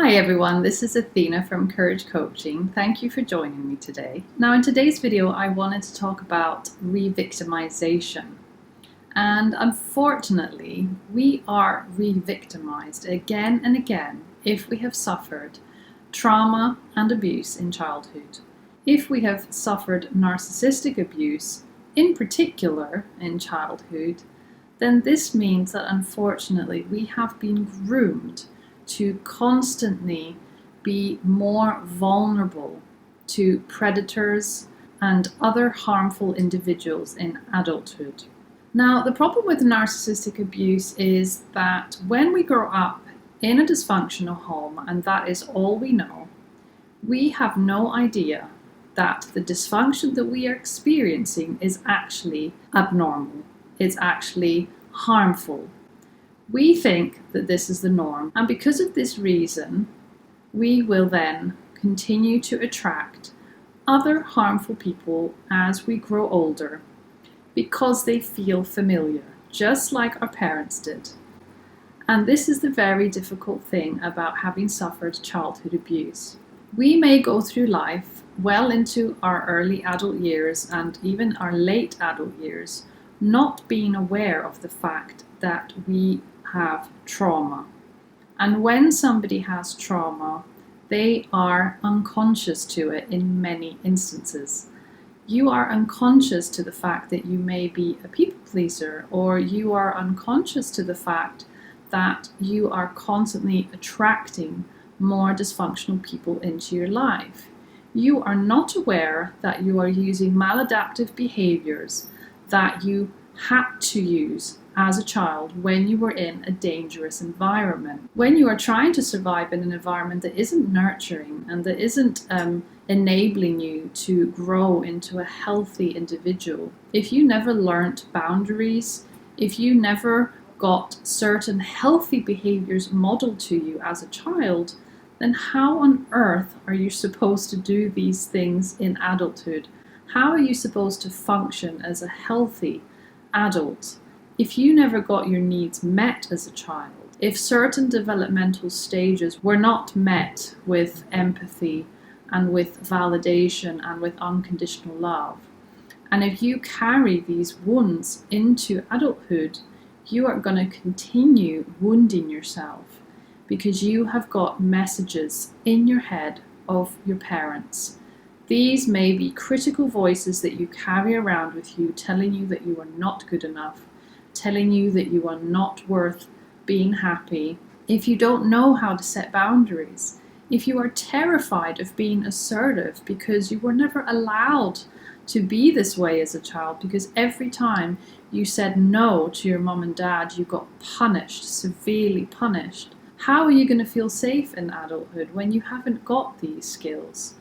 Hi everyone, this is Athena from Courage Coaching. Thank you for joining me today. Now in today's video I wanted to talk about revictimization. And unfortunately we are re-victimized again and again if we have suffered trauma and abuse in childhood. If we have suffered narcissistic abuse, in particular in childhood, then this means that unfortunately we have been groomed to constantly be more vulnerable to predators and other harmful individuals in adulthood. Now, the problem with narcissistic abuse is that when we grow up in a dysfunctional home, and that is all we know, we have no idea that the dysfunction that we are experiencing is actually abnormal. It's actually harmful. We think that this is the norm, and because of this reason, we will then continue to attract other harmful people as we grow older because they feel familiar, just like our parents did. And this is the very difficult thing about having suffered childhood abuse. We may go through life well into our early adult years and even our late adult years, not being aware of the fact that we have trauma. And when somebody has trauma, they are unconscious to it in many instances. You are unconscious to the fact that you may be a people pleaser, or you are unconscious to the fact that you are constantly attracting more dysfunctional people into your life. You are not aware that you are using maladaptive behaviors that you had to use as a child when you were in a dangerous environment. When you are trying to survive in an environment that isn't nurturing and that isn't enabling you to grow into a healthy individual, if you never learnt boundaries, if you never got certain healthy behaviors modeled to you as a child, then how on earth are you supposed to do these things in adulthood? How are you supposed to function as a healthy adult if you never got your needs met as a child? If certain developmental stages were not met with empathy and with validation and with unconditional love, and if you carry these wounds into adulthood, you are going to continue wounding yourself because you have got messages in your head of your parents. These may be critical voices that you carry around with you, telling you that you are not good enough, telling you that you are not worth being happy. If you don't know how to set boundaries, if you are terrified of being assertive because you were never allowed to be this way as a child, because every time you said no to your mom and dad, you got punished, severely punished. How are you going to feel safe in adulthood when you haven't got these skills?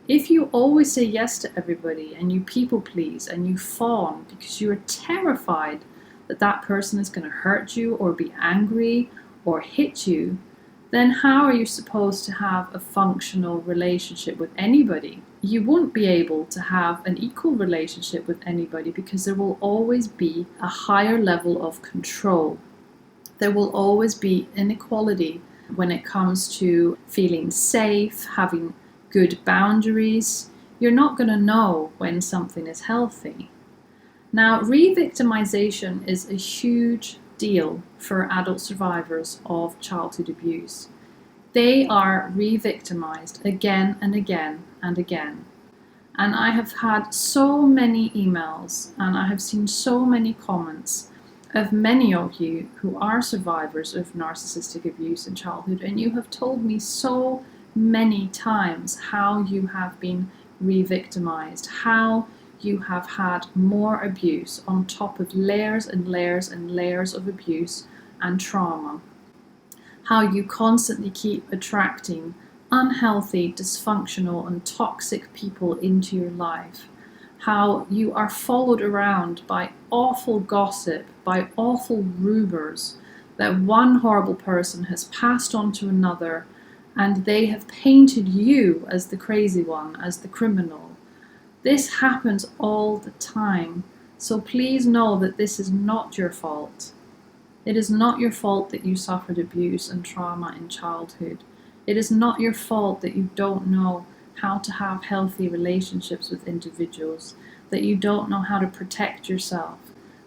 If you always say yes to everybody and you people please and you fawn because you are terrified that that person is going to hurt you or be angry or hit you, then how are you supposed to have a functional relationship with anybody? You won't be able to have an equal relationship with anybody because there will always be a higher level of control. There will always be inequality when it comes to feeling safe, having good boundaries. You're not going to know when something is healthy. Now, re-victimization is a huge deal for adult survivors of childhood abuse. They are re-victimized again and again and again. And I have had so many emails and I have seen so many comments of many of you who are survivors of narcissistic abuse in childhood, and you have told me so many times how you have been re-victimized, how you have had more abuse on top of layers and layers and layers of abuse and trauma, how you constantly keep attracting unhealthy, dysfunctional and toxic people into your life, how you are followed around by awful gossip, by awful rumors that one horrible person has passed on to another, and they have painted you as the crazy one, as the criminal. This happens all the time, so please know that this is not your fault. It is not your fault that you suffered abuse and trauma in childhood. It is not your fault that you don't know how to have healthy relationships with individuals, that you don't know how to protect yourself,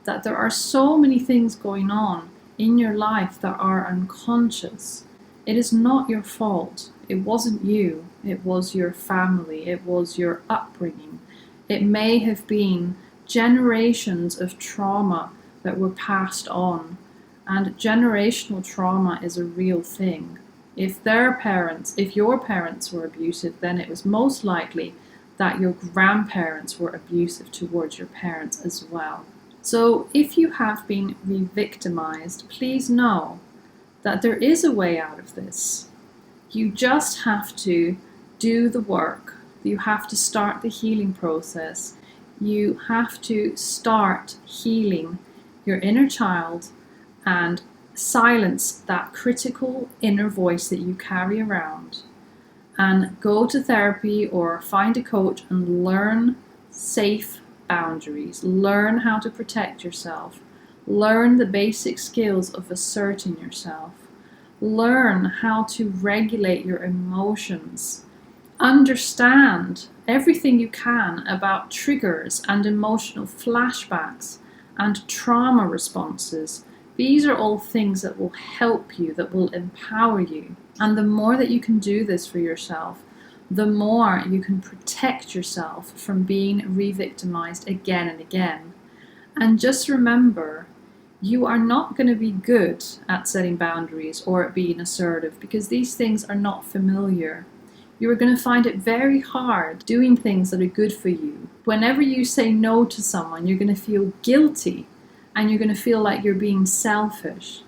that there are so many things going on in your life that are unconscious. It is not your fault. It wasn't you. It was your family. It was your upbringing. It may have been generations of trauma that were passed on. And generational trauma is a real thing. If your parents were abusive, then it was most likely that your grandparents were abusive towards your parents as well. So if you have been re-victimized, please know that there is a way out of this. You just have to do the work. You have to start the healing process. You have to start healing your inner child and silence that critical inner voice that you carry around, and go to therapy or find a coach and learn safe boundaries. Learn how to protect yourself. Learn the basic skills of asserting yourself. Learn how to regulate your emotions. Understand everything you can about triggers and emotional flashbacks and trauma responses. These are all things that will help you, that will empower you. And the more that you can do this for yourself, the more you can protect yourself from being re-victimized again and again. And just remember, you are not going to be good at setting boundaries or at being assertive, because these things are not familiar. You are going to find it very hard doing things that are good for you. Whenever you say no to someone, you're going to feel guilty and you're going to feel like you're being selfish.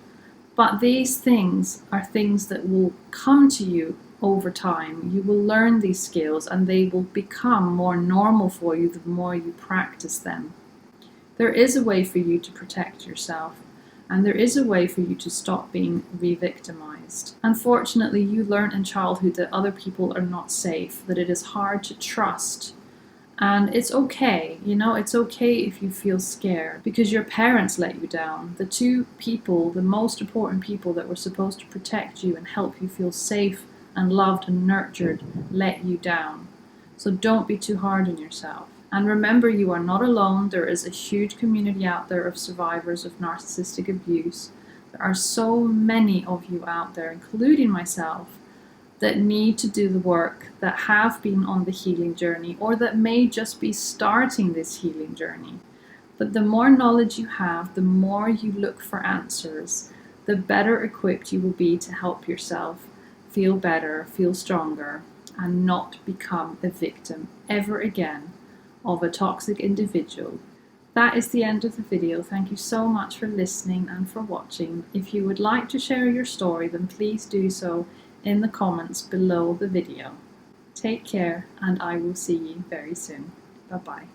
But these things are things that will come to you over time. You will learn these skills and they will become more normal for you the more you practice them. There is a way for you to protect yourself, and there is a way for you to stop being re-victimized. Unfortunately, you learn in childhood that other people are not safe, that it is hard to trust. And it's okay, it's okay if you feel scared, because your parents let you down. The two people, the most important people that were supposed to protect you and help you feel safe and loved and nurtured, let you down. So don't be too hard on yourself. And remember, you are not alone. There is a huge community out there of survivors of narcissistic abuse. There are so many of you out there, including myself, that need to do the work, that have been on the healing journey, or that may just be starting this healing journey. But the more knowledge you have, the more you look for answers, the better equipped you will be to help yourself feel better, feel stronger, and not become a victim ever again of a toxic individual. That is the end of the video. Thank you so much for listening and for watching. If you would like to share your story, then please do so in the comments below the video. Take care, and I will see you very soon. Bye-bye.